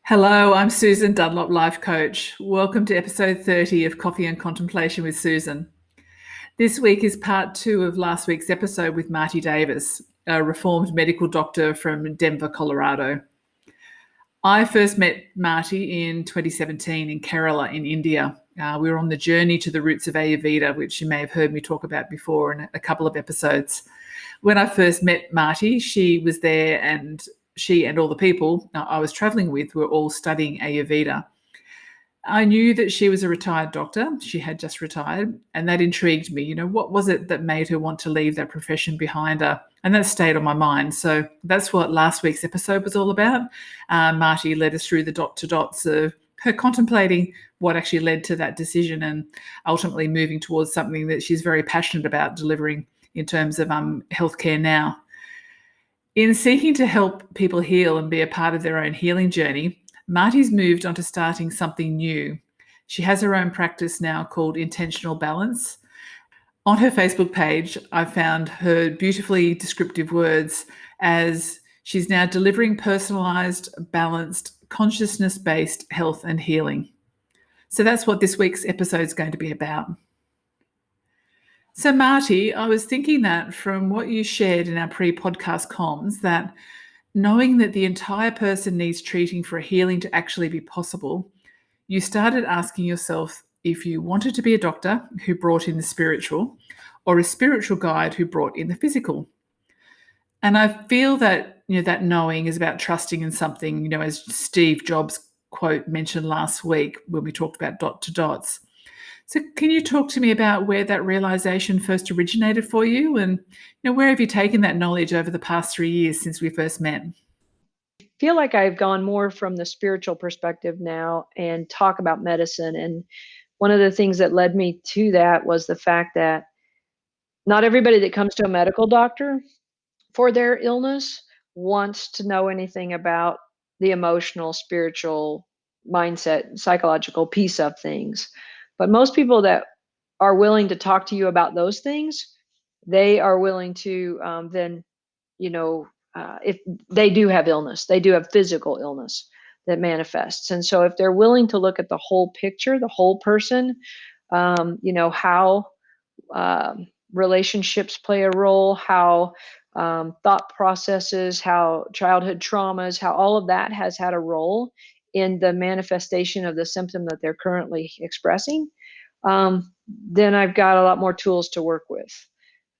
Hello, I'm Susan Dunlop, Life Coach. Welcome to episode 30 of Coffee and Contemplation with Susan. This week is part two of last week's episode with Marti Davis, a reformed medical doctor from Denver, Colorado. I first met Marti in 2017 in Kerala in India. We were on the journey to the roots of Ayurveda, which you may have heard me talk about before in a couple of episodes. When I first met Marti, she was there, and she and all the people I was traveling with were all studying Ayurveda. I knew that she was a retired doctor. She had just retired, and that intrigued me. What was it that made her want to leave that profession behind her? And that stayed on my mind. So that's what last week's episode was all about. Marti led us through the dot to dots of her contemplating what actually led to that decision and ultimately moving towards something that she's very passionate about delivering in terms of healthcare now. In seeking to help people heal and be a part of their own healing journey, Marti's moved on to starting something new. She has her own practice now called Intentional Balance. On her Facebook page, I found her beautifully descriptive words as she's now delivering personalized, balanced, consciousness-based health and healing. So that's what this week's episode is going to be about. So Marti, I was thinking that from what you shared in our pre-podcast comms, that knowing that the entire person needs treating for a healing to actually be possible, you started asking yourself if you wanted to be a doctor who brought in the spiritual or a spiritual guide who brought in the physical. And I feel that, that knowing is about trusting in something, as Steve Jobs' quote mentioned last week when we talked about dot to dots. So can you talk to me about where that realization first originated for you, and where have you taken that knowledge over the past 3 years since we first met? Feel like I've gone more from the spiritual perspective now and talk about medicine. And one of the things that led me to that was the fact that not everybody that comes to a medical doctor for their illness wants to know anything about the emotional, spiritual, mindset, psychological piece of things. But most people that are willing to talk to you about those things, they are willing to then, if they do have illness, they do have physical illness that manifests. And so if they're willing to look at the whole picture, the whole person, how relationships play a role, how thought processes, how childhood traumas, how all of that has had a role in the manifestation of the symptom that they're currently expressing, then I've got a lot more tools to work with.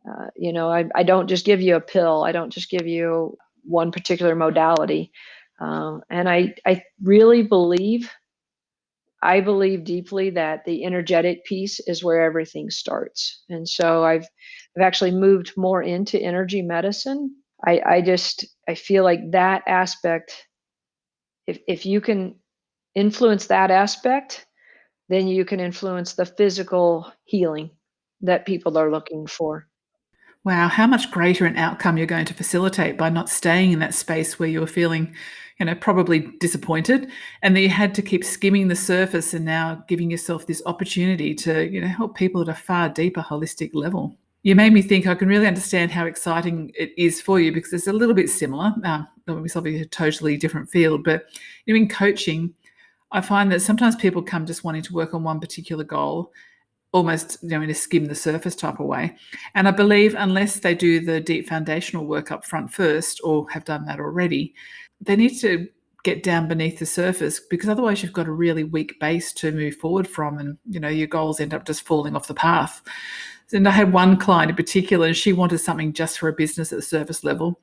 I don't just give you a pill. I don't just give you one particular modality. And I really believe, I believe deeply that the energetic piece is where everything starts. And so I've actually moved more into energy medicine. I feel like that aspect, if you can influence that aspect, then you can influence the physical healing that people are looking for. Wow, how much greater an outcome you're going to facilitate by not staying in that space where you're feeling, probably disappointed, and that you had to keep skimming the surface and now giving yourself this opportunity to, help people at a far deeper holistic level. You made me think I can really understand how exciting it is for you, because it's a little bit similar. It's obviously a totally different field, but in coaching, I find that sometimes people come just wanting to work on one particular goal, almost in a skim the surface type of way. And I believe unless they do the deep foundational work up front first, or have done that already, they need to get down beneath the surface, because otherwise you've got a really weak base to move forward from, and your goals end up just falling off the path. And I had one client in particular, and she wanted something just for a business at the surface level.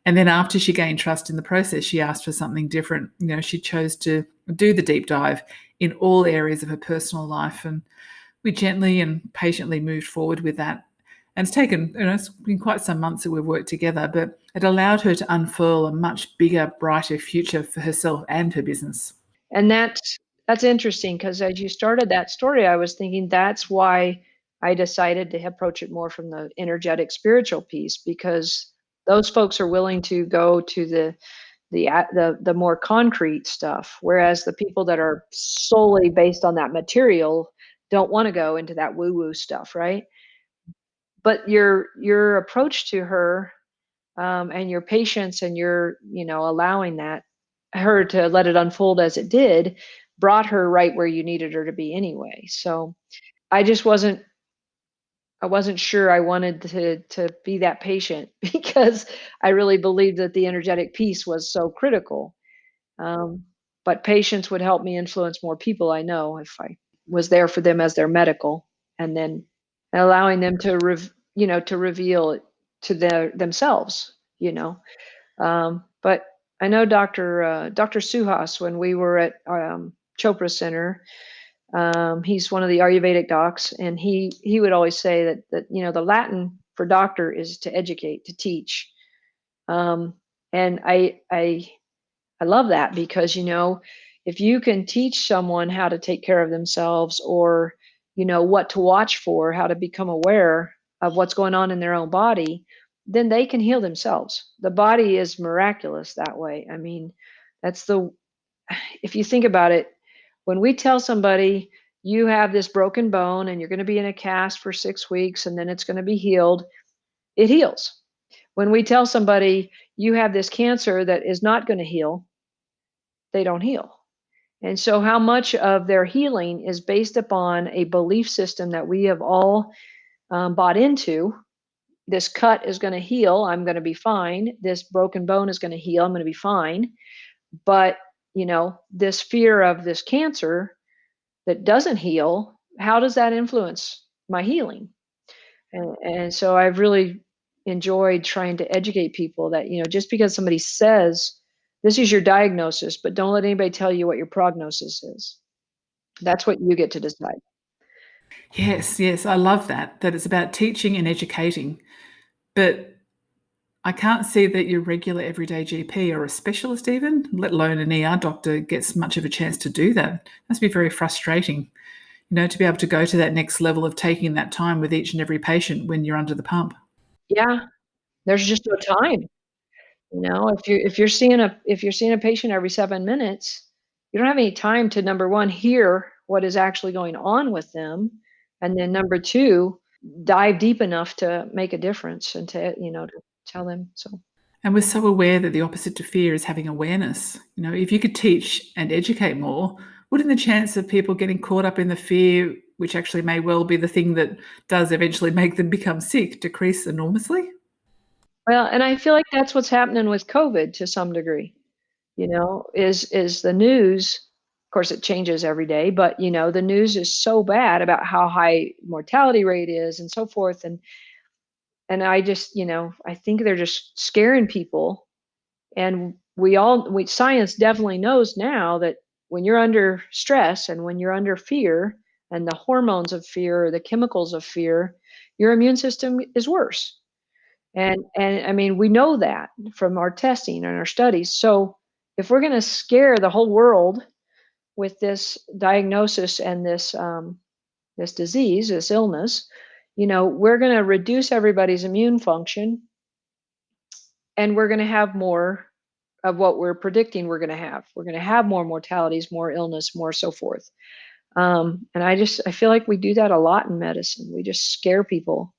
And then after she gained trust in the process, she asked for something different. She chose to do the deep dive in all areas of her personal life, and we gently and patiently moved forward with that. And it's taken, it's been quite some months that we've worked together, but it allowed her to unfurl a much bigger, brighter future for herself and her business. And that's interesting, because as you started that story, I was thinking that's why I decided to approach it more from the energetic spiritual piece, because those folks are willing to go to the more concrete stuff, whereas the people that are solely based on that material don't want to go into that woo-woo stuff, right? But your approach to her, and your patience, and your allowing that, her to let it unfold as it did brought her right where you needed her to be anyway. So I just wasn't sure I wanted to be that patient because I really believed that the energetic piece was so critical. Um, but patience would help me influence more people I know if I was there for them as their medical, and then allowing them to to reveal it to themselves. But I know Dr. Suhas, when we were at Chopra Center, he's one of the Ayurvedic docs, and he would always say that the Latin for doctor is to educate, to teach. And I love that because if you can teach someone how to take care of themselves, or what to watch for, how to become aware of what's going on in their own body, then they can heal themselves. The body is miraculous that way. I mean, that's the if you think about it, when we tell somebody you have this broken bone and you're going to be in a cast for 6 weeks and then it's going to be healed, it heals. When we tell somebody you have this cancer that is not going to heal, they don't heal. And so, how much of their healing is based upon a belief system that we have all bought into? This cut is going to heal. I'm going to be fine. This broken bone is going to heal. I'm going to be fine. But, this fear of this cancer that doesn't heal, how does that influence my healing? And so I've really enjoyed trying to educate people that, just because somebody says, this is your diagnosis, but don't let anybody tell you what your prognosis is. That's what you get to decide. Yes, yes, I love that it's about teaching and educating. But I can't see that your regular everyday GP or a specialist even, let alone an ER doctor, gets much of a chance to do that. It must be very frustrating, to be able to go to that next level of taking that time with each and every patient when you're under the pump. Yeah, there's just no time. If you're seeing a patient every 7 minutes, you don't have any time to, number one, hear what is actually going on with them, and then number two, dive deep enough to make a difference and to tell them. So And we're so aware that the opposite to fear is having awareness. If you could teach and educate more, wouldn't the chance of people getting caught up in the fear, which actually may well be the thing that does eventually make them become sick, decrease enormously? well, and I feel like that's what's happening with COVID to some degree. Is the news. Of course, it changes every day, but the news is so bad about how high mortality rate is and so forth, and I just I think they're just scaring people, and science definitely knows now that when you're under stress and when you're under fear and the hormones of fear, the chemicals of fear, your immune system is worse. And I mean, we know that from our testing and our studies. So if we're going to scare the whole world with this diagnosis and this disease, this illness, we're going to reduce everybody's immune function, and we're going to have more of what we're predicting we're going to have. We're going to have more mortalities, more illness, more so forth. And I feel like we do that a lot in medicine. We just scare people.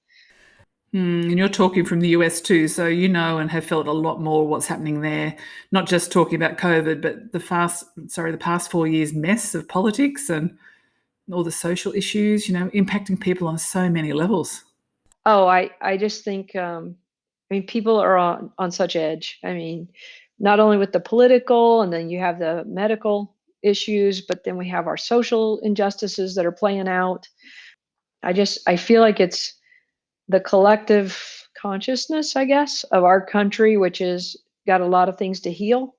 And you're talking from the US too, so and have felt a lot more what's happening there. Not just talking about COVID, but the past 4 years mess of politics and all the social issues, impacting people on so many levels. Oh, I just think, I mean, people are on such edge. I mean, not only with the political, and then you have the medical issues, but then we have our social injustices that are playing out. I feel like it's the collective consciousness, I guess, of our country, which is got a lot of things to heal.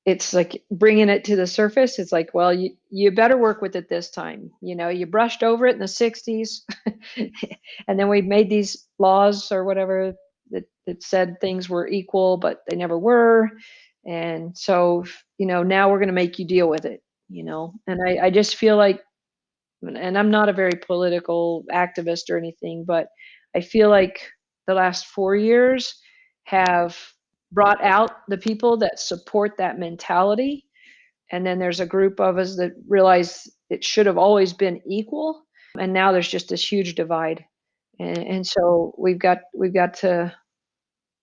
It's like bringing it to the surface. It's like, well, you better work with it this time. You brushed over it in the 60s, and then we made these laws or whatever that said things were equal, but they never were. And so, now we're going to make you deal with it. And I just feel like, and I'm not a very political activist or anything, but I feel like the last 4 years have brought out the people that support that mentality. And then there's a group of us that realize it should have always been equal. And now there's just this huge divide. And so we've got to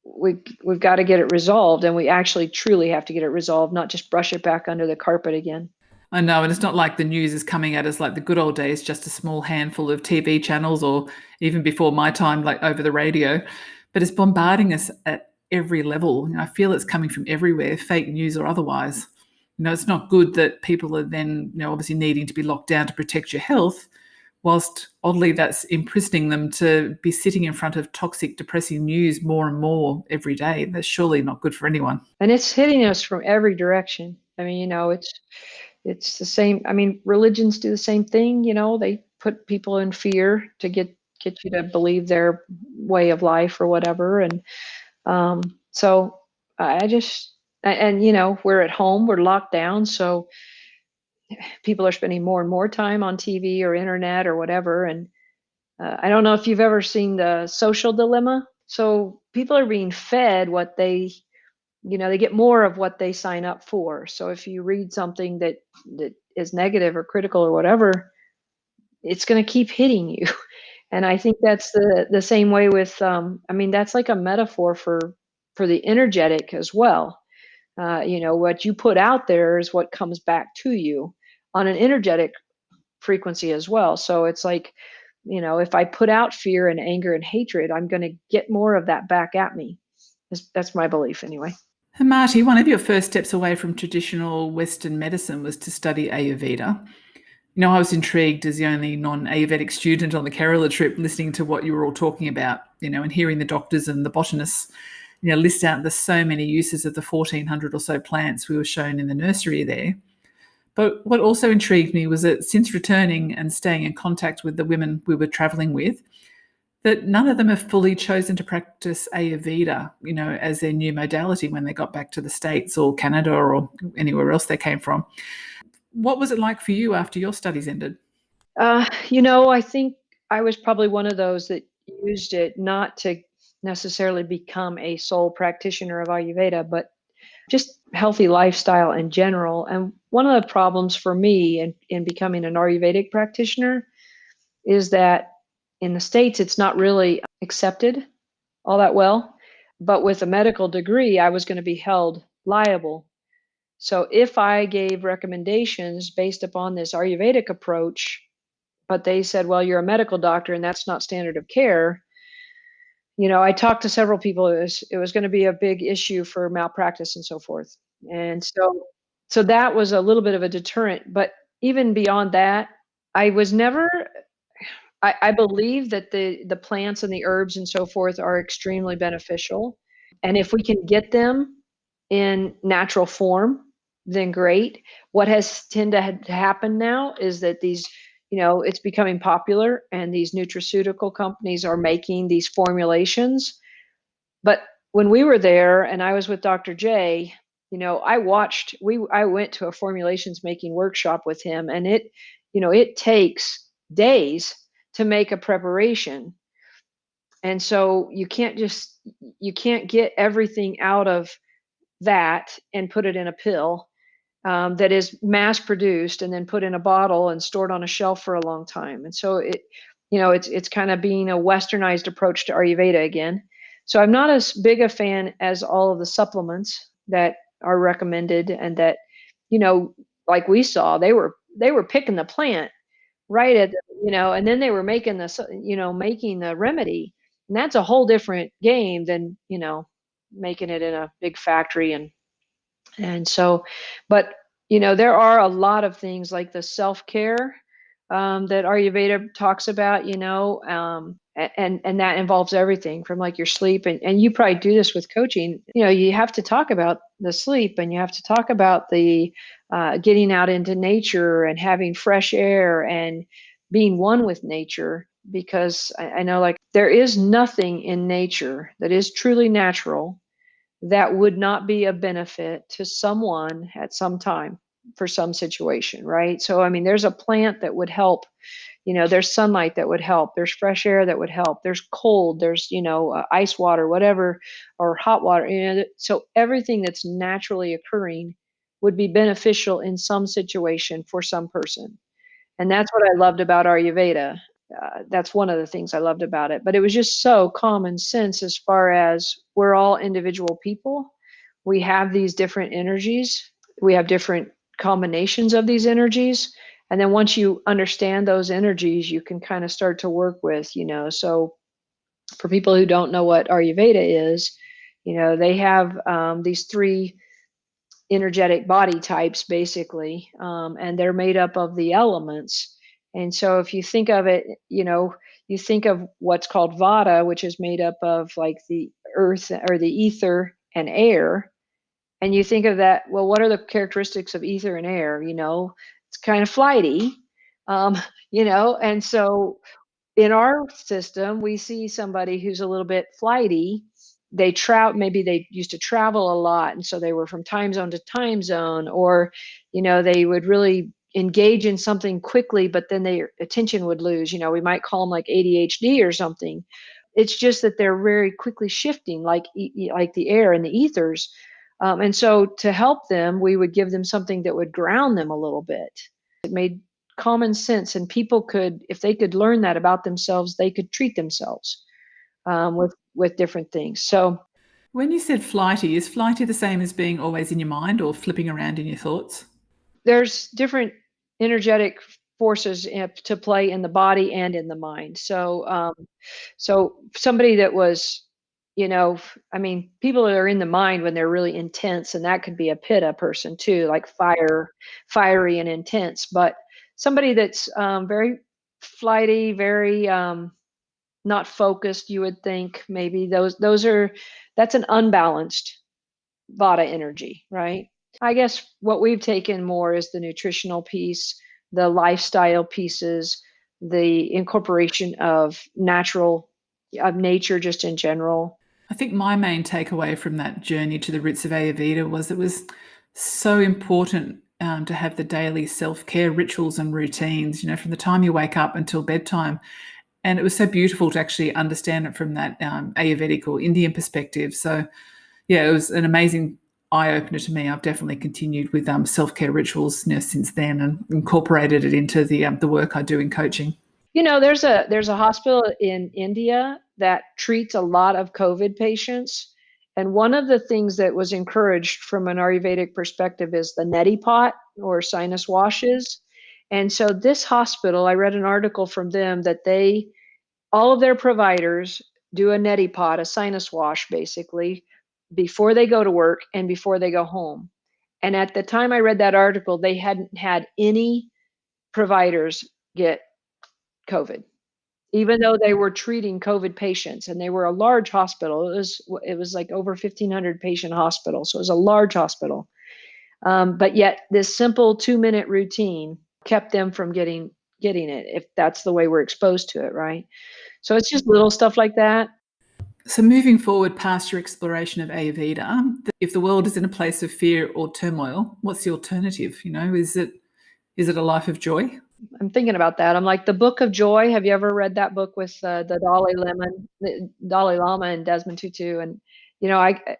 we've got to get it resolved, and we actually truly have to get it resolved, not just brush it back under the carpet again. I know, and it's not like the news is coming at us like the good old days, just a small handful of TV channels, or even before my time, like over the radio, but it's bombarding us at every level. I feel it's coming from everywhere, fake news or otherwise. It's not good that people are then, obviously needing to be locked down to protect your health, whilst oddly that's imprisoning them to be sitting in front of toxic, depressing news more and more every day. That's surely not good for anyone. And it's hitting us from every direction. I mean, it's the same. I mean, religions do the same thing. They put people in fear to get you to believe their way of life or whatever. And so I just, and we're at home, we're locked down, so people are spending more and more time on TV or internet or whatever. And I don't know if you've ever seen The Social Dilemma. So people are being fed what they get more of what they sign up for. So if you read something that is negative or critical or whatever, it's going to keep hitting you. And I think that's the same way with, I mean, that's like a metaphor for the energetic as well. What you put out there is what comes back to you on an energetic frequency as well. So it's like, if I put out fear and anger and hatred, I'm going to get more of that back at me. That's my belief anyway. And Marti, one of your first steps away from traditional Western medicine was to study Ayurveda. I was intrigued as the only non-Ayurvedic student on the Kerala trip, listening to what you were all talking about, and hearing the doctors and the botanists, list out the so many uses of the 1,400 or so plants we were shown in the nursery there. But what also intrigued me was that since returning and staying in contact with the women we were traveling with, that none of them have fully chosen to practice Ayurveda, as their new modality when they got back to the States or Canada or anywhere else they came from. What was it like for you after your studies ended? I think I was probably one of those that used it not to necessarily become a sole practitioner of Ayurveda, but just healthy lifestyle in general. And one of the problems for me in becoming an Ayurvedic practitioner is that in the States, it's not really accepted all that well. But with a medical degree, I was going to be held liable. So if I gave recommendations based upon this Ayurvedic approach, but they said, well, you're a medical doctor and that's not standard of care. I talked to several people. It was going to be a big issue for malpractice and so forth. And so that was a little bit of a deterrent. But even beyond that, I was never, I believe that the plants and the herbs and so forth are extremely beneficial. And if we can get them in natural form, then great. What has tended to happen now is that these, it's becoming popular and these nutraceutical companies are making these formulations. But when we were there and I was with Dr. J, I went to a formulations making workshop with him, and it takes days to make a preparation. And so you can't get everything out of that and put it in a pill that is mass produced and then put in a bottle and stored on a shelf for a long time. And so it's kind of being a westernized approach to Ayurveda again. So I'm not as big a fan as all of the supplements that are recommended, and that, like we saw, they were picking the plant right at, and then they were making the remedy. And that's a whole different game than, making it in a big factory. And so, but, there are a lot of things like the self-care that Ayurveda talks about, and that involves everything from like your sleep. And you probably do this with coaching. You have to talk about the sleep, and you have to talk about the getting out into nature and having fresh air and being one with nature. Because I know, like, there is nothing in nature that is truly natural that would not be a benefit to someone at some time for some situation, right? So, I mean, there's a plant that would help, there's sunlight that would help, there's fresh air that would help, there's cold, there's, ice water, whatever, or hot water, so everything that's naturally occurring would be beneficial in some situation for some person. And that's what I loved about Ayurveda. that's one of the things I loved about it. But it was just so common sense as far as we're all individual people. We have these different energies. We have different combinations of these energies. And then once you understand those energies, you can kind of start to work with, So for people who don't know what Ayurveda is, they have these three energetic body types basically, and they're made up of the elements. And so if you think of it, you think of what's called vata, which is made up of like the earth or the ether and air. And you think of that, well, what are the characteristics of ether and air? It's kind of flighty, um, and so in our system, we see somebody who's a little bit flighty. Maybe they used to travel a lot, and so they were from time zone to time zone, or they would really engage in something quickly, but then their attention would lose. We might call them like ADHD or something. It's just that they're very quickly shifting, like the air and the ethers. And so to help them, we would give them something that would ground them a little bit. It made common sense, and people could, if they could learn that about themselves, they could treat themselves with different things. So when you said flighty, is flighty the same as being always in your mind or flipping around in your thoughts? there's different energetic forces to play in the body and in the mind. So somebody that was, people that are in the mind when they're really intense, and that could be a pitta person too, like fiery and intense. But somebody that's very flighty, very not focused, you would think maybe that's an unbalanced vata energy, right? I guess what we've taken more is the nutritional piece, the lifestyle pieces, the incorporation of nature just in general. I think my main takeaway from that journey to the roots of Ayurveda was it was so important to have the daily self-care rituals and routines, from the time you wake up until bedtime. And it was so beautiful to actually understand it from that Ayurvedic or Indian perspective. So, yeah, it was an amazing eye-opener to me. I've definitely continued with self-care rituals since then and incorporated it into the work I do in coaching. There's a hospital in India that treats a lot of COVID patients. And one of the things that was encouraged from an Ayurvedic perspective is the neti pot or sinus washes. And so this hospital, I read an article from them that all of their providers do a neti pot, a sinus wash basically, before they go to work and before they go home. And at the time I read that article, they hadn't had any providers get COVID, even though they were treating COVID patients, and they were a large hospital. It was like over 1,500 patient hospital, so it was a large hospital. But yet this simple 2-minute routine kept them from getting it, if that's the way we're exposed to it, right? So it's just little stuff like that. So moving forward past your exploration of Ayurveda, if the world is in a place of fear or turmoil, what's the alternative? Is it a life of joy? I'm thinking about that. I'm like, the Book of Joy. Have you ever read that book with the Dalai Lama and Desmond Tutu? And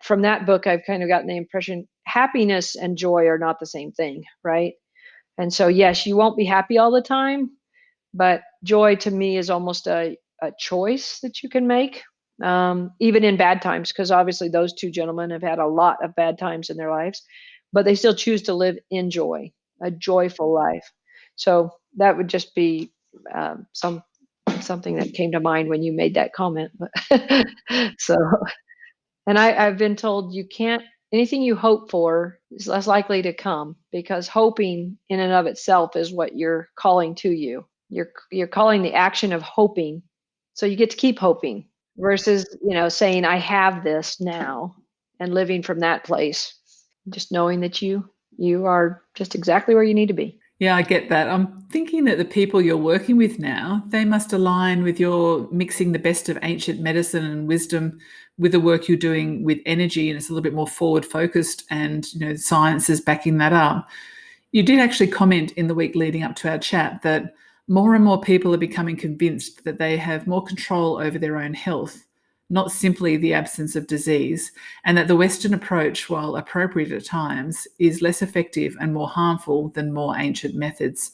from that book, I've kind of gotten the impression happiness and joy are not the same thing, right? And so, yes, you won't be happy all the time, but joy to me is almost a choice that you can make, even in bad times, because obviously those two gentlemen have had a lot of bad times in their lives, but they still choose to live in joy, a joyful life. So that would just be something that came to mind when you made that comment. So, and I've been told anything you hope for is less likely to come, because hoping in and of itself is what you're calling to you. You're calling the action of hoping. So you get to keep hoping versus, saying I have this now and living from that place, just knowing that you are just exactly where you need to be. Yeah, I get that. I'm thinking that the people you're working with now, they must align with your mixing the best of ancient medicine and wisdom with the work you're doing with energy, and it's a little bit more forward focused, and science is backing that up. You did actually comment in the week leading up to our chat that more and more people are becoming convinced that they have more control over their own health, not simply the absence of disease, and that the Western approach, while appropriate at times, is less effective and more harmful than more ancient methods.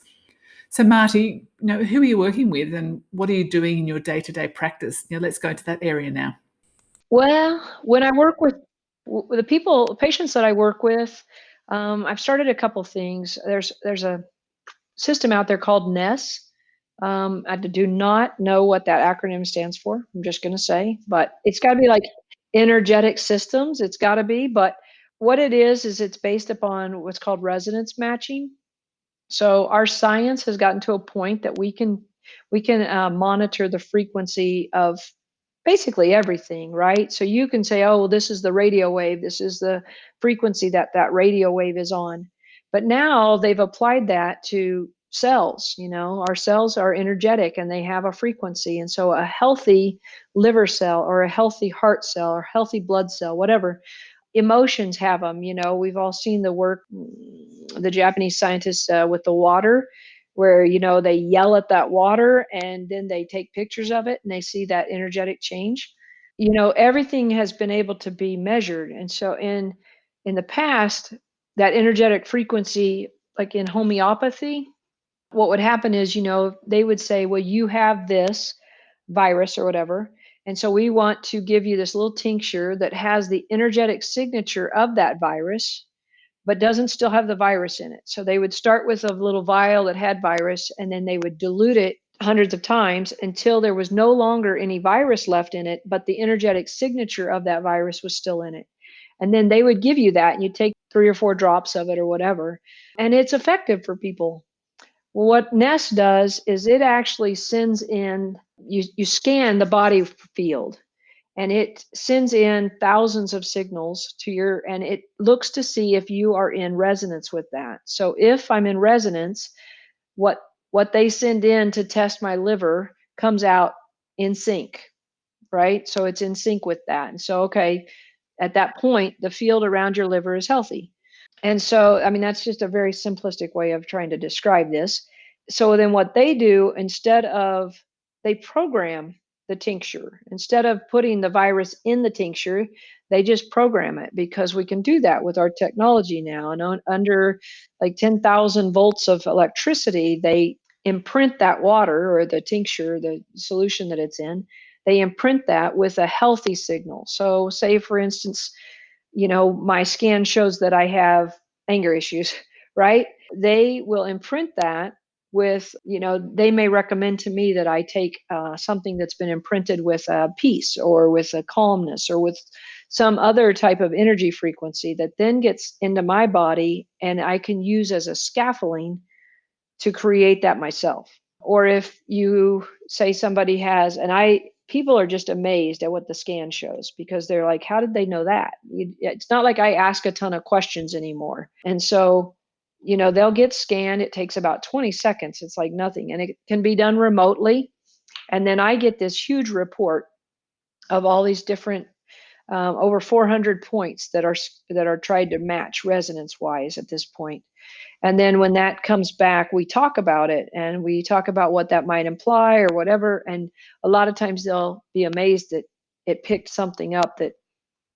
So, Marti, who are you working with and what are you doing in your day-to-day practice? Let's go into that area now. Well, when I work with the patients that I work with, I've started a couple things. There's a system out there called NES. I do not know what that acronym stands for. I'm just going to say, but it's got to be like energetic systems. It's got to be. But what it is it's based upon what's called resonance matching. So our science has gotten to a point that we can monitor the frequency of basically everything, right? So you can say, oh, well, this is the radio wave. This is the frequency that that radio wave is on. But now they've applied that to cells. Our cells are energetic and they have a frequency. And so a healthy liver cell or a healthy heart cell or healthy blood cell, whatever, emotions have them. We've all seen the work, the Japanese scientists with the water, where they yell at that water and then they take pictures of it and they see that energetic change. Everything has been able to be measured. And so in the past, that energetic frequency, like in homeopathy, what would happen is, they would say, well, you have this virus or whatever, and so we want to give you this little tincture that has the energetic signature of that virus, but doesn't still have the virus in it. So they would start with a little vial that had virus, and then they would dilute it hundreds of times until there was no longer any virus left in it, but the energetic signature of that virus was still in it. And then they would give you that, and you take 3 or 4 drops of it or whatever, and it's effective for people. Well, what Nest does is it actually sends in, you scan the body field, and it sends in thousands of signals to and it looks to see if you are in resonance with that. So if I'm in resonance, what they send in to test my liver comes out in sync, right? So it's in sync with that. And so, okay, at that point, the field around your liver is healthy. And so, I mean, that's just a very simplistic way of trying to describe this. So then what they do, they program the tincture. Instead of putting the virus in the tincture, they just program it, because we can do that with our technology now. And under like 10,000 volts of electricity, they imprint that water or the tincture, the solution that it's in, they imprint that with a healthy signal. So say, for instance, my scan shows that I have anger issues, right? They will imprint that with, they may recommend to me that I take something that's been imprinted with peace or with a calmness or with some other type of energy frequency that then gets into my body and I can use as a scaffolding to create that myself. Or if you say somebody has, people are just amazed at what the scan shows, because they're like, how did they know that? It's not like I ask a ton of questions anymore. And so, they'll get scanned. It takes about 20 seconds. It's like nothing. And it can be done remotely. And then I get this huge report of all these different, over 400 points that are tried to match resonance wise at this point. And then when that comes back, we talk about it and we talk about what that might imply or whatever. And a lot of times they'll be amazed that it picked something up that,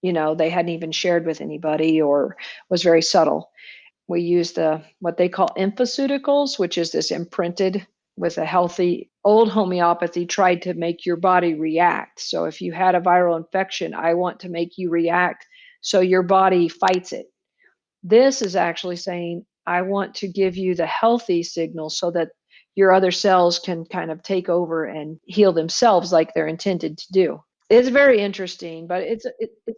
they hadn't even shared with anybody or was very subtle. We use what they call infoceuticals, which is this imprinted with a healthy old homeopathy tried to make your body react. So if you had a viral infection, I want to make you react so your body fights it. This is actually saying, I want to give you the healthy signal so that your other cells can kind of take over and heal themselves like they're intended to do. It's very interesting, but it's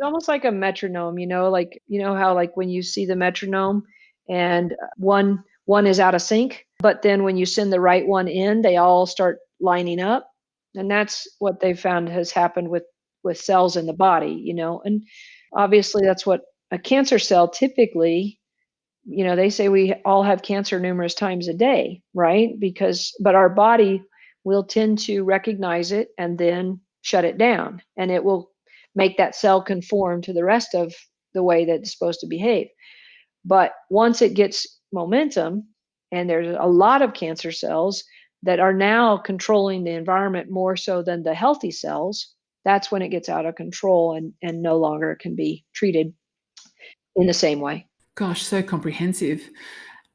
almost like a metronome, like, how like when you see the metronome and one is out of sync, but then when you send the right one in, they all start lining up. And that's what they found has happened with cells in the body, and obviously that's what a cancer cell typically, they say we all have cancer numerous times a day, right? But our body will tend to recognize it and then shut it down, and it will make that cell conform to the rest of the way that it's supposed to behave. But once it gets momentum, and there's a lot of cancer cells that are now controlling the environment more so than the healthy cells, that's when it gets out of control and no longer can be treated in the same way. Gosh, so comprehensive.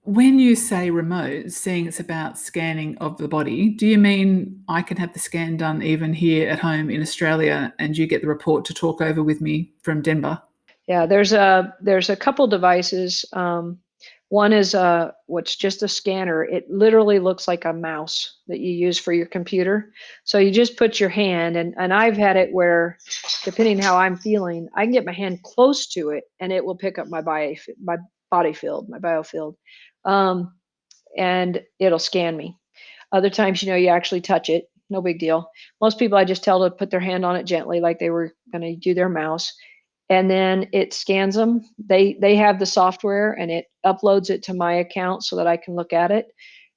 When you say remote, seeing it's about scanning of the body, do you mean I can have the scan done even here at home in Australia and you get the report to talk over with me from Denver? Yeah, there's a couple devices. One is what's just a scanner. It literally looks like a mouse that you use for your computer. So you just put your hand, and I've had it where, depending how I'm feeling, I can get my hand close to it, and it will pick up my body field, my biofield, um, and it'll scan me. Other times, you actually touch it. No big deal. Most people I just tell to put their hand on it gently, like they were going to do their mouse, and then it scans them. They have the software and it uploads it to my account so that I can look at it,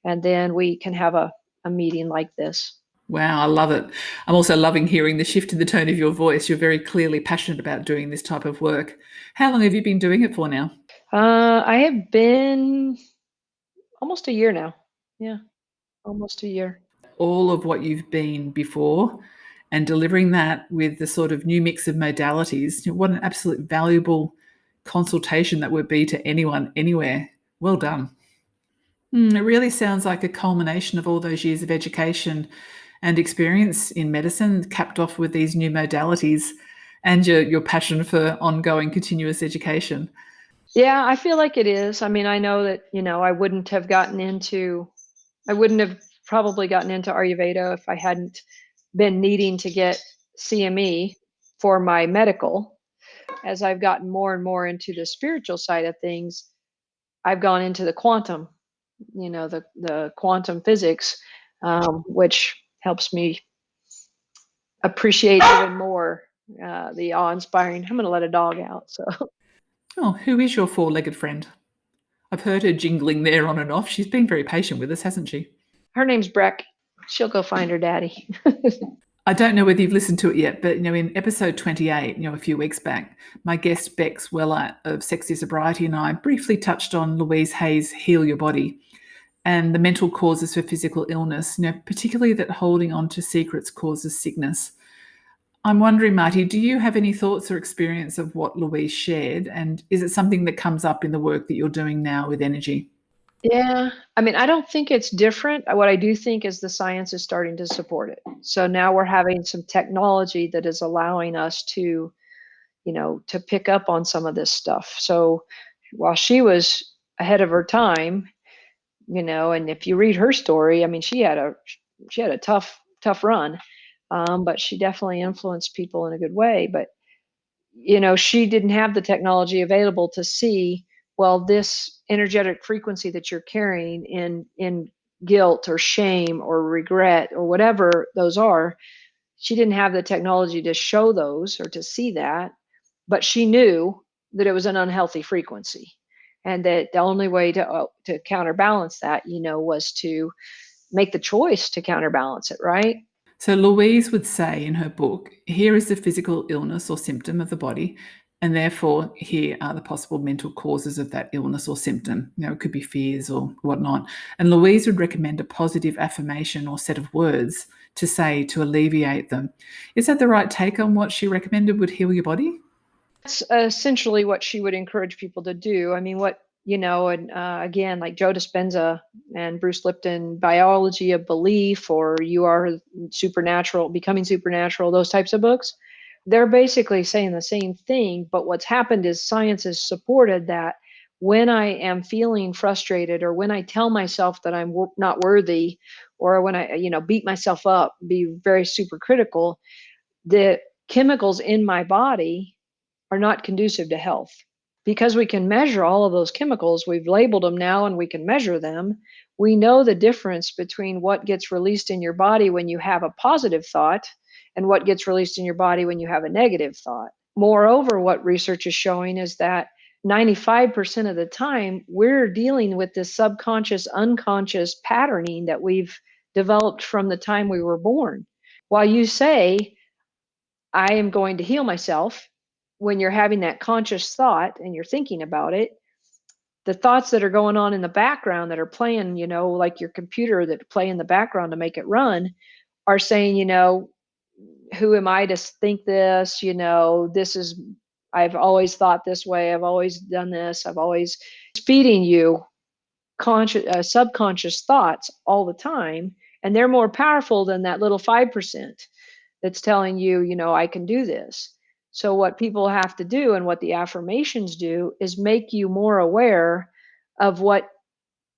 and then we can have a meeting like this. Wow, I love it. I'm also loving hearing the shift in the tone of your voice. You're very clearly passionate about doing this type of work. How long have you been doing it for now? I have been almost a year now. Yeah, almost a year. All of what you've been before and delivering that with the sort of new mix of modalities. What an absolute valuable consultation that would be to anyone, anywhere. Well done. It really sounds like a culmination of all those years of education and experience in medicine, capped off with these new modalities and your passion for ongoing continuous education. Yeah, I feel like it is. I mean, I know that, I wouldn't have probably gotten into Ayurveda if I hadn't been needing to get CME for my medical. As I've gotten more and more into the spiritual side of things, I've gone into the quantum, the quantum physics, which helps me appreciate even more the awe-inspiring. I'm going to let a dog out. So Oh, who is your four-legged friend? I've heard her jingling there on and off. She's been very patient with us, hasn't she? her name's Breck. She'll go find her daddy. I don't know whether you've listened to it yet, but in episode 28, a few weeks back, my guest Bex Weller of Sexy Sobriety and I briefly touched on Louise Hay's Heal Your Body and the mental causes for physical illness, particularly that holding on to secrets causes sickness. I'm wondering, Marti, do you have any thoughts or experience of what Louise shared? And is it something that comes up in the work that you're doing now with energy? Yeah, I mean, I don't think it's different. What I do think is the science is starting to support it. So now we're having some technology that is allowing us to pick up on some of this stuff. So while she was ahead of her time, and if you read her story, I mean, she had a tough run, but she definitely influenced people in a good way. But she didn't have the technology available to see, well, this energetic frequency that you're carrying in guilt or shame or regret or whatever those are. She didn't have the technology to show those or to see that, but she knew that it was an unhealthy frequency, and that the only way to counterbalance that, was to make the choice to counterbalance it, right? So Louise would say in her book, here is the physical illness or symptom of the body, and therefore here are the possible mental causes of that illness or symptom. It could be fears or whatnot. And Louise would recommend a positive affirmation or set of words to say to alleviate them. Is that the right take on what she recommended would heal your body? That's essentially what she would encourage people to do. I mean, and again, like Joe Dispenza and Bruce Lipton, Biology of Belief, or You Are Supernatural, Becoming Supernatural, those types of books, they're basically saying the same thing. But what's happened is science has supported that when I am feeling frustrated, or when I tell myself that I'm not worthy, or when I, beat myself up, be very super critical, the chemicals in my body are not conducive to health. Because we can measure all of those chemicals, we've labeled them now and we can measure them. We know the difference between what gets released in your body when you have a positive thought and what gets released in your body when you have a negative thought. Moreover, what research is showing is that 95% of the time, we're dealing with this subconscious, unconscious patterning that we've developed from the time we were born. While you say, I am going to heal myself, when you're having that conscious thought and you're thinking about it, the thoughts that are going on in the background that are playing, like your computer that play in the background to make it run, are saying, who am I to think this? This is, I've always thought this way. I've always done this. I've always feeding you subconscious thoughts all the time, and they're more powerful than that little 5% that's telling you, I can do this. So what people have to do, and what the affirmations do, is make you more aware of what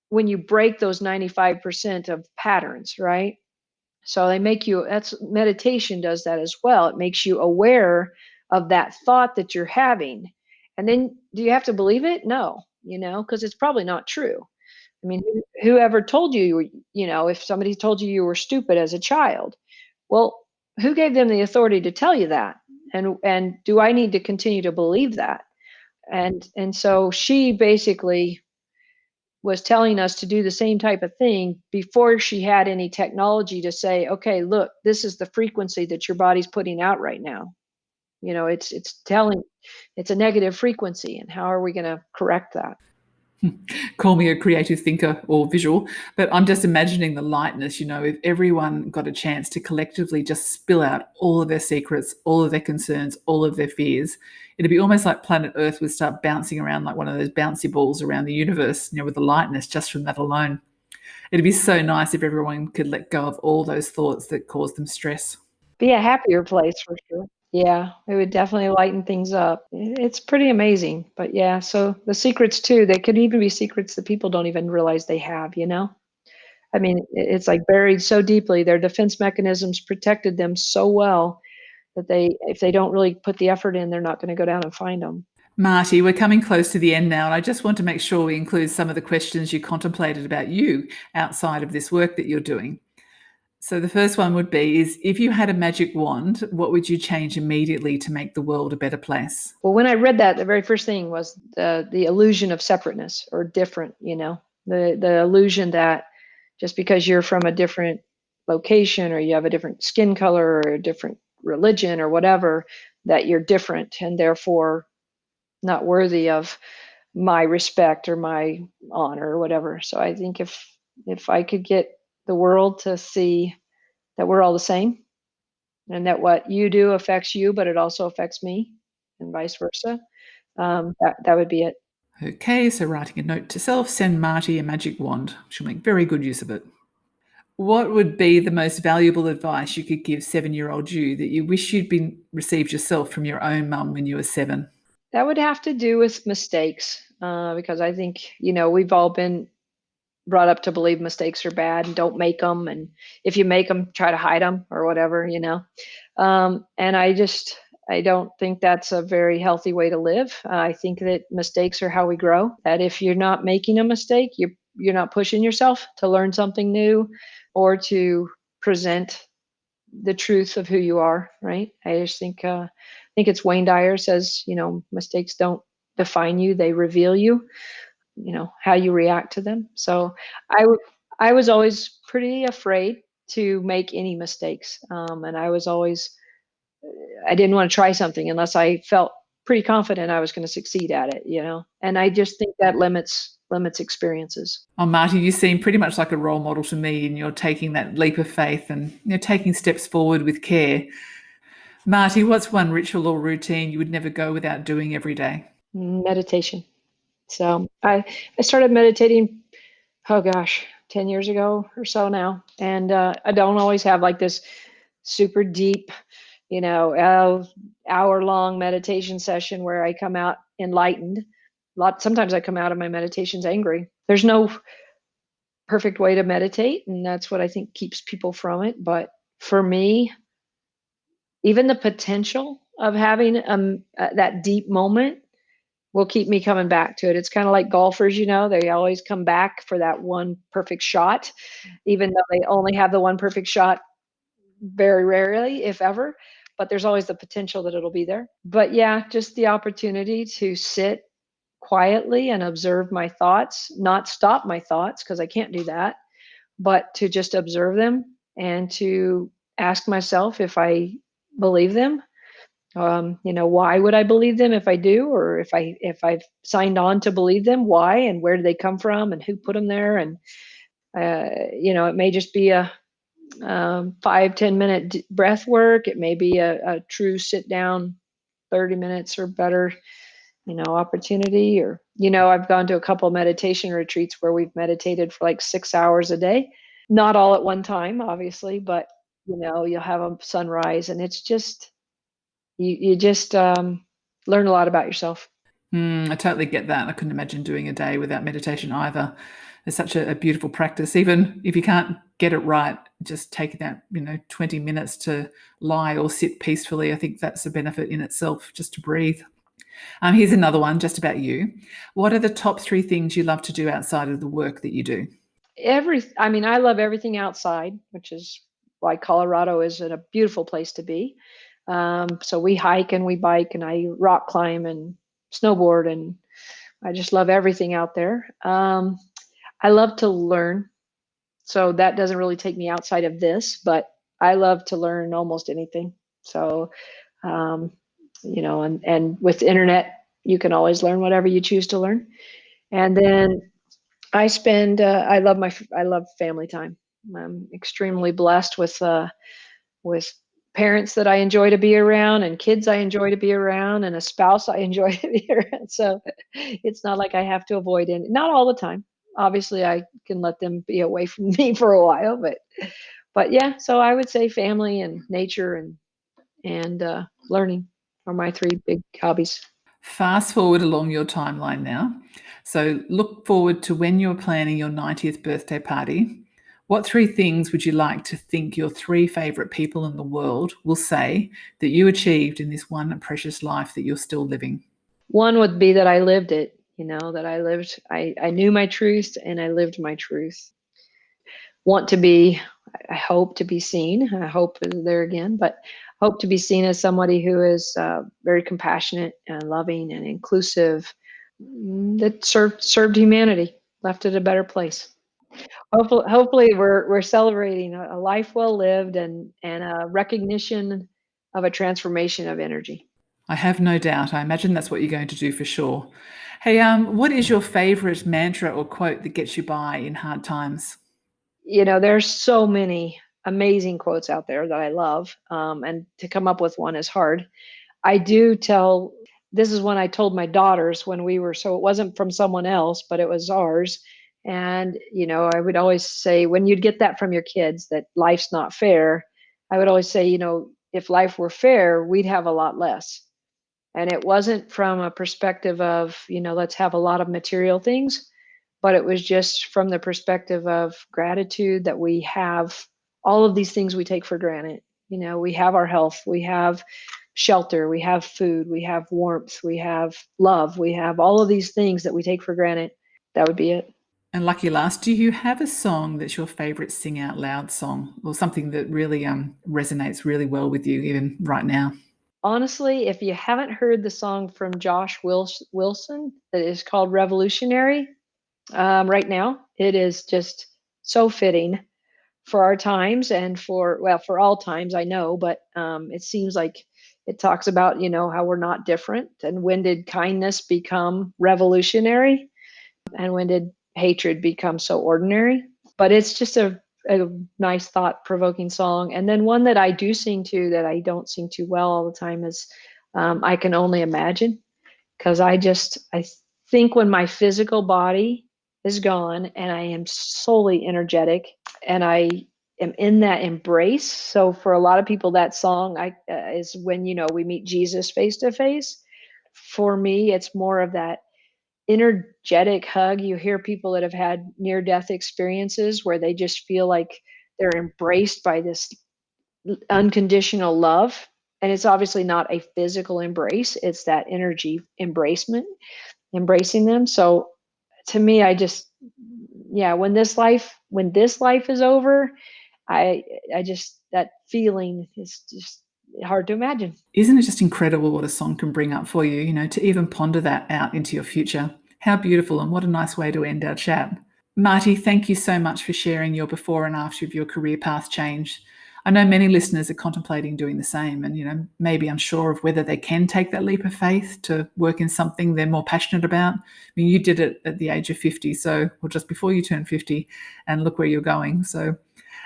when you break those 95% of patterns, right? So they make you, that's meditation does that as well. It makes you aware of that thought that you're having. And then do you have to believe it? No, because it's probably not true. I mean, whoever told you, if somebody told you you were stupid as a child, well, who gave them the authority to tell you that? And do I need to continue to believe that? And so she basically was telling us to do the same type of thing before she had any technology to say, okay, look, this is the frequency that your body's putting out right now. It's telling, it's a negative frequency, and how are we going to correct that? Call me a creative thinker or visual, but I'm just imagining the lightness, if everyone got a chance to collectively just spill out all of their secrets, all of their concerns, all of their fears. It'd be almost like planet Earth would start bouncing around like one of those bouncy balls around the universe, with the lightness just from that alone. It'd be so nice if everyone could let go of all those thoughts that cause them stress. Be a happier place for sure. Yeah, it would definitely lighten things up. It's pretty amazing. But yeah, so the secrets too, they could even be secrets that people don't even realize they have. I mean, it's like buried so deeply. Their defense mechanisms protected them so well that if they don't really put the effort in, they're not going to go down and find them. Marti, we're coming close to the end now, and I just want to make sure we include some of the questions you contemplated about you outside of this work that you're doing. So the first one would be is if you had a magic wand, what would you change immediately to make the world a better place? Well, when I read that, the very first thing was the illusion of separateness or different, the illusion that just because you're from a different location, or you have a different skin color, or a different religion or whatever, that you're different and therefore not worthy of my respect or my honor or whatever. So I think if I could get the world to see that we're all the same, and that what you do affects you, but it also affects me, and vice versa, that would be it. Okay, so writing a note to self, send Marti a magic wand. She'll make very good use of it. What would be the most valuable advice you could give 7-year-old you that you wish you'd been received yourself from your own mum when you were 7? That would have to do with mistakes, because I think, we've all been brought up to believe mistakes are bad and don't make them. And if you make them, try to hide them or whatever. And I don't think that's a very healthy way to live. I think that mistakes are how we grow, that if you're not making a mistake, you're not pushing yourself to learn something new or to present the truth of who you are, right? I just think it's Wayne Dyer says, mistakes don't define you, they reveal you, how you react to them. So I was always pretty afraid to make any mistakes. And I didn't want to try something unless I felt pretty confident I was going to succeed at it. And I just think that limits experiences. Oh, Marti, you seem pretty much like a role model to me, and you're taking that leap of faith and taking steps forward with care. Marti, what's one ritual or routine you would never go without doing every day? Meditation. So I started meditating, oh gosh, 10 years ago or so now. And I don't always have like this super deep, hour-long meditation session where I come out enlightened. Sometimes I come out of my meditations angry. There's no perfect way to meditate, and that's what I think keeps people from it. But for me, even the potential of having that deep moment will keep me coming back to it. It's kind of like golfers, they always come back for that one perfect shot, even though they only have the one perfect shot very rarely, if ever. But there's always the potential that it'll be there. But yeah, just the opportunity to sit quietly and observe my thoughts, not stop my thoughts, because I can't do that, but to just observe them and to ask myself if I believe them. Why would I believe them if I do, or if I've signed on to believe them, why, and where do they come from, and who put them there? And it may just be a 5-10 minute breath work. It may be a true sit down 30 minutes or better opportunity. Or, I've gone to a couple meditation retreats where we've meditated for like 6 hours a day, not all at one time, obviously, but you'll have a sunrise, and it's just, you just learn a lot about yourself. I totally get that. I couldn't imagine doing a day without meditation either. It's such a beautiful practice. Even if you can't get it right, just taking that 20 minutes to lie or sit peacefully, I think that's a benefit in itself, just to breathe. Here's another one just about you. What are the top 3 things you love to do outside of the work that you do? I love everything outside, which is why Colorado is a beautiful place to be. So we hike and we bike, and I rock climb and snowboard, and I just love everything out there. I love to learn. So that doesn't really take me outside of this, but I love to learn almost anything. So, and with the internet, you can always learn whatever you choose to learn. And then I love family time. I'm extremely blessed with parents that I enjoy to be around, and kids I enjoy to be around, and a spouse I enjoy to be around. So it's not like I have to avoid it. Not all the time. Obviously, I can let them be away from me for a while, but yeah. So I would say family and nature and learning are my 3 big hobbies. Fast forward along your timeline now. So look forward to when you're planning your 90th birthday party. What 3 things would you like to think your 3 favorite people in the world will say that you achieved in this one precious life that you're still living? One would be that I lived it, that I knew my truth and I lived my truth. I hope to be seen. I hope there again, but hope to be seen as somebody who is very compassionate and loving and inclusive, that served humanity, left it a better place. Hopefully we're celebrating a life well lived and a recognition of a transformation of energy. I have no doubt. I imagine that's what you're going to do for sure. Hey, what is your favorite mantra or quote that gets you by in hard times? There's so many amazing quotes out there that I love, and to come up with one is hard. I do tell, this is one I told my daughters when so it wasn't from someone else, but it was ours. And, I would always say, when you'd get that from your kids, that life's not fair, I would always say, if life were fair, we'd have a lot less. And it wasn't from a perspective of, let's have a lot of material things, but it was just from the perspective of gratitude that we have all of these things we take for granted. We have our health, we have shelter, we have food, we have warmth, we have love, we have all of these things that we take for granted. That would be it. And lucky last, do you have a song that's your favorite sing out loud song, or something that really resonates really well with you even right now? Honestly, if you haven't heard the song from Josh Wilson that is called Revolutionary, right now, it is just so fitting for our times and for all times, I know, but it seems like it talks about, how we're not different, and when did kindness become revolutionary, and when did hatred become so ordinary. But it's just a nice thought provoking song. And then one that I do sing to that I don't sing too well all the time is I Can Only Imagine, because I think when my physical body is gone and I am solely energetic and I am in that embrace. So for a lot of people, that song is when, we meet Jesus face to face. For me, it's more of that energetic hug. You hear people that have had near death experiences where they just feel like they're embraced by this unconditional love. And it's obviously not a physical embrace, it's that energy embracing them. So to me, when this life is over, I just, that feeling is just hard to imagine. Isn't it just incredible what a song can bring up for you, to even ponder that out into your future? How beautiful, and what a nice way to end our chat. Marti, thank you so much for sharing your before and after of your career path change. I know many listeners are contemplating doing the same and, maybe unsure of whether they can take that leap of faith to work in something they're more passionate about. I mean, you did it at the age of 50, or just before you turned 50, and look where you're going. So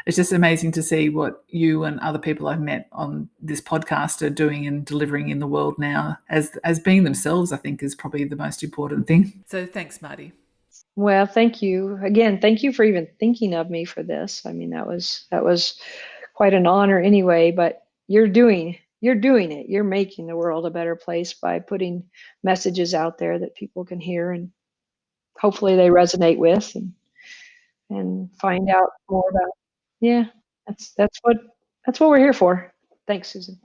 it's just amazing to see what you and other people I've met on this podcast are doing and delivering in the world now as being themselves, I think, is probably the most important thing. So thanks, Marti. Well, thank you again. Thank you for even thinking of me for this. I mean, that was quite an honor anyway, but you're doing it. You're making the world a better place by putting messages out there that people can hear and hopefully they resonate with and find out more about. Yeah, that's what we're here for. Thanks, Susan.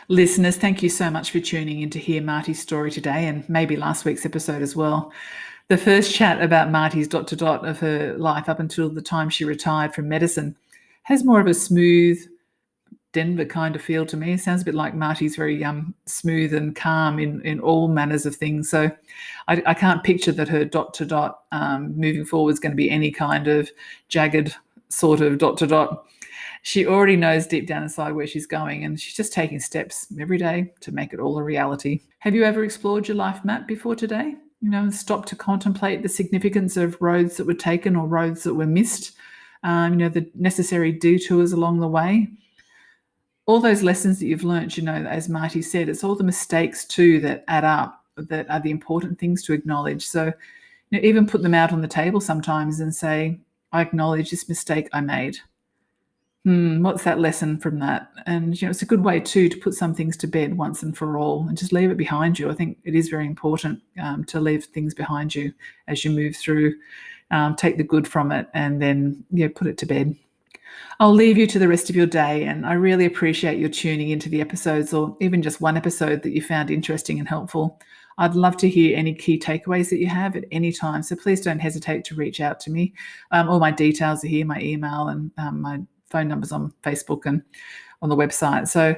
Listeners, thank you so much for tuning in to hear Marti's story today, and maybe last week's episode as well. The first chat about Marti's ... of her life up until the time she retired from medicine has more of a smooth Denver kind of feel to me. It sounds a bit like Marti's very smooth and calm in all manners of things. So I can't picture that her ... moving forward is going to be any kind of jagged sort of ... She already knows deep down inside where she's going, and she's just taking steps every day to make it all a reality. Have you ever explored your life map before today? And stopped to contemplate the significance of roads that were taken or roads that were missed? The necessary detours along the way. All those lessons that you've learned, as Marti said, it's all the mistakes too that add up, that are the important things to acknowledge. So even put them out on the table sometimes and say, I acknowledge this mistake I made. What's that lesson from that? And, it's a good way too to put some things to bed once and for all and just leave it behind you. I think it is very important to leave things behind you as you move through, take the good from it and then, put it to bed. I'll leave you to the rest of your day, and I really appreciate your tuning into the episodes, or even just one episode that you found interesting and helpful. I'd love to hear any key takeaways that you have at any time, so please don't hesitate to reach out to me. All my details are here, my email and my phone numbers on Facebook and on the website. So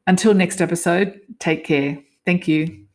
until next episode, take care. Thank you.